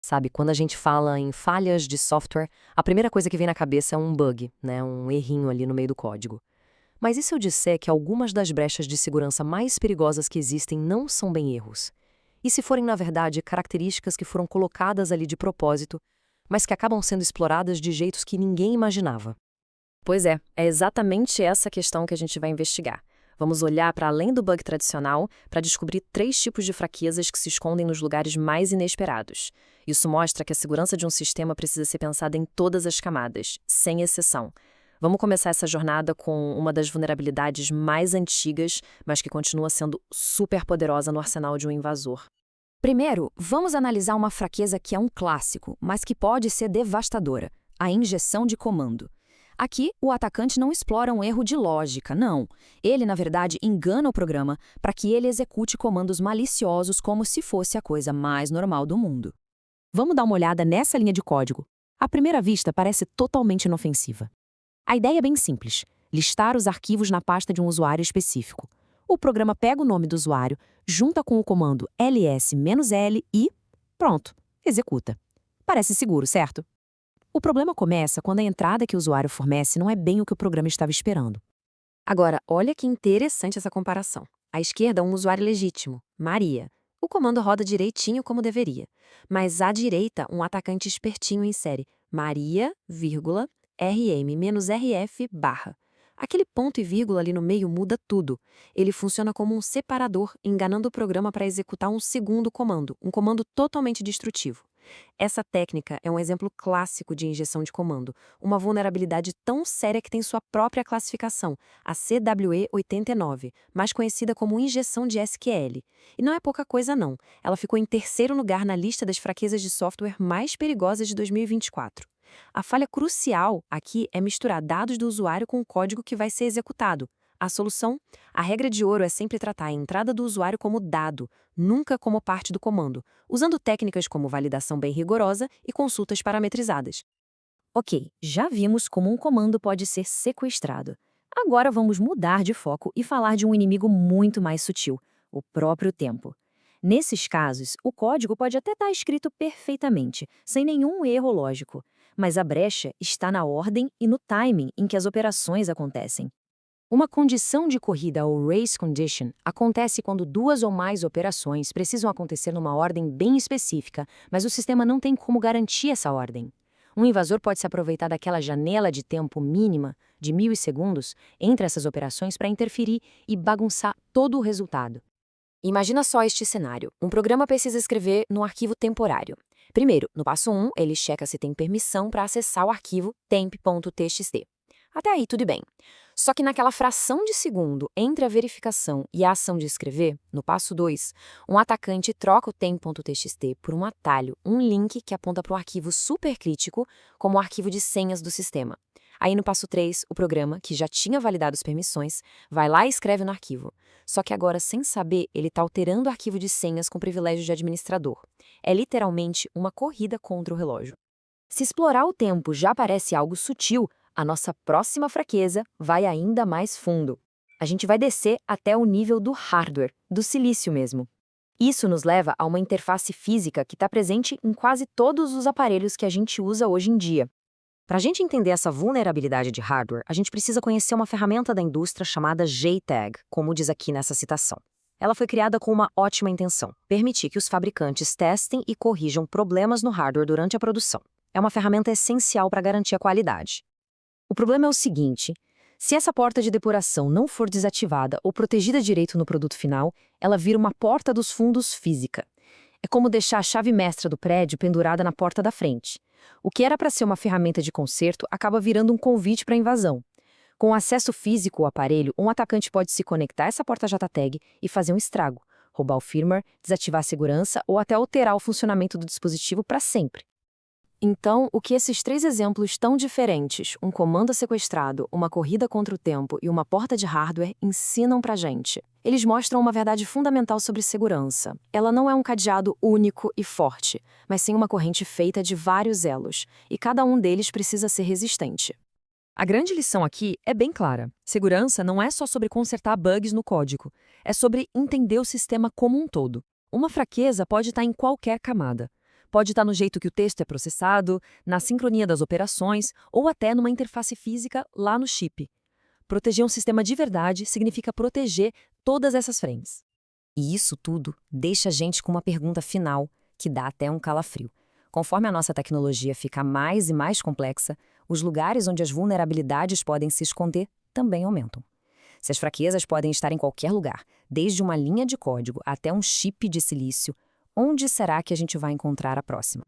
Sabe, quando a gente fala em falhas de software, a primeira coisa que vem na cabeça é um bug, né, um errinho ali no meio do código. Mas e se eu disser que algumas das brechas de segurança mais perigosas que existem não são bem erros? E se forem, na verdade, características que foram colocadas ali de propósito, mas que acabam sendo exploradas de jeitos que ninguém imaginava? Pois é exatamente essa questão que a gente vai investigar. Vamos olhar para além do bug tradicional para descobrir 3 tipos de fraquezas que se escondem nos lugares mais inesperados. Isso mostra que a segurança de um sistema precisa ser pensada em todas as camadas, sem exceção. Vamos começar essa jornada com uma das vulnerabilidades mais antigas, mas que continua sendo super poderosa no arsenal de um invasor. Primeiro, vamos analisar uma fraqueza que é um clássico, mas que pode ser devastadora: a injeção de comando. Aqui, o atacante não explora um erro de lógica, não. Ele, na verdade, engana o programa para que ele execute comandos maliciosos como se fosse a coisa mais normal do mundo. Vamos dar uma olhada nessa linha de código. À primeira vista, parece totalmente inofensiva. A ideia é bem simples: listar os arquivos na pasta de um usuário específico. O programa pega o nome do usuário, junta com o comando ls-l e pronto, executa. Parece seguro, certo? O problema começa quando a entrada que o usuário fornece não é bem o que o programa estava esperando. Agora, olha que interessante essa comparação. À esquerda, um usuário legítimo, Maria. O comando roda direitinho como deveria. Mas à direita, um atacante espertinho insere Maria, vírgula, rm-rf barra. Aquele ponto e vírgula ali no meio muda tudo. Ele funciona como um separador, enganando o programa para executar um segundo comando, um comando totalmente destrutivo. Essa técnica é um exemplo clássico de injeção de comando, uma vulnerabilidade tão séria que tem sua própria classificação, a CWE89, mais conhecida como injeção de SQL. E não é pouca coisa não, ela ficou em terceiro lugar na lista das fraquezas de software mais perigosas de 2024. A falha crucial aqui é misturar dados do usuário com o código que vai ser executado. A solução? A regra de ouro é sempre tratar a entrada do usuário como dado, nunca como parte do comando, usando técnicas como validação bem rigorosa e consultas parametrizadas. Ok, já vimos como um comando pode ser sequestrado. Agora vamos mudar de foco e falar de um inimigo muito mais sutil: o próprio tempo. Nesses casos, o código pode até estar escrito perfeitamente, sem nenhum erro lógico, mas a brecha está na ordem e no timing em que as operações acontecem. Uma condição de corrida, ou race condition, acontece quando duas ou mais operações precisam acontecer numa ordem bem específica, mas o sistema não tem como garantir essa ordem. Um invasor pode se aproveitar daquela janela de tempo mínima, de milissegundos, entre essas operações para interferir e bagunçar todo o resultado. Imagina só este cenário. Um programa precisa escrever no arquivo temporário. Primeiro, no passo 1, ele checa se tem permissão para acessar o arquivo temp.txt. Até aí, tudo bem. Só que naquela fração de segundo entre a verificação e a ação de escrever, no passo 2, um atacante troca o temp.txt por um atalho, um link que aponta para o arquivo supercrítico, como o arquivo de senhas do sistema. Aí no passo 3, o programa, que já tinha validado as permissões, vai lá e escreve no arquivo. Só que agora, sem saber, ele está alterando o arquivo de senhas com privilégio de administrador. É literalmente uma corrida contra o relógio. Se explorar o tempo já parece algo sutil, a nossa próxima fraqueza vai ainda mais fundo. A gente vai descer até o nível do hardware, do silício mesmo. Isso nos leva a uma interface física que está presente em quase todos os aparelhos que a gente usa hoje em dia. Para a gente entender essa vulnerabilidade de hardware, a gente precisa conhecer uma ferramenta da indústria chamada JTAG, como diz aqui nessa citação. Ela foi criada com uma ótima intenção: permitir que os fabricantes testem e corrijam problemas no hardware durante a produção. É uma ferramenta essencial para garantir a qualidade. O problema é o seguinte: se essa porta de depuração não for desativada ou protegida direito no produto final, ela vira uma porta dos fundos física. É como deixar a chave mestra do prédio pendurada na porta da frente. O que era para ser uma ferramenta de conserto acaba virando um convite para invasão. Com acesso físico ao aparelho, um atacante pode se conectar a essa porta JTAG e fazer um estrago, roubar o firmware, desativar a segurança ou até alterar o funcionamento do dispositivo para sempre. Então, o que esses 3 exemplos tão diferentes, um comando sequestrado, uma corrida contra o tempo e uma porta de hardware, ensinam pra gente? Eles mostram uma verdade fundamental sobre segurança. Ela não é um cadeado único e forte, mas sim uma corrente feita de vários elos, e cada um deles precisa ser resistente. A grande lição aqui é bem clara: segurança não é só sobre consertar bugs no código, é sobre entender o sistema como um todo. Uma fraqueza pode estar em qualquer camada. Pode estar no jeito que o texto é processado, na sincronia das operações ou até numa interface física lá no chip. Proteger um sistema de verdade significa proteger todas essas frentes. E isso tudo deixa a gente com uma pergunta final, que dá até um calafrio. Conforme a nossa tecnologia fica mais e mais complexa, os lugares onde as vulnerabilidades podem se esconder também aumentam. Se as fraquezas podem estar em qualquer lugar, desde uma linha de código até um chip de silício, onde será que a gente vai encontrar a próxima?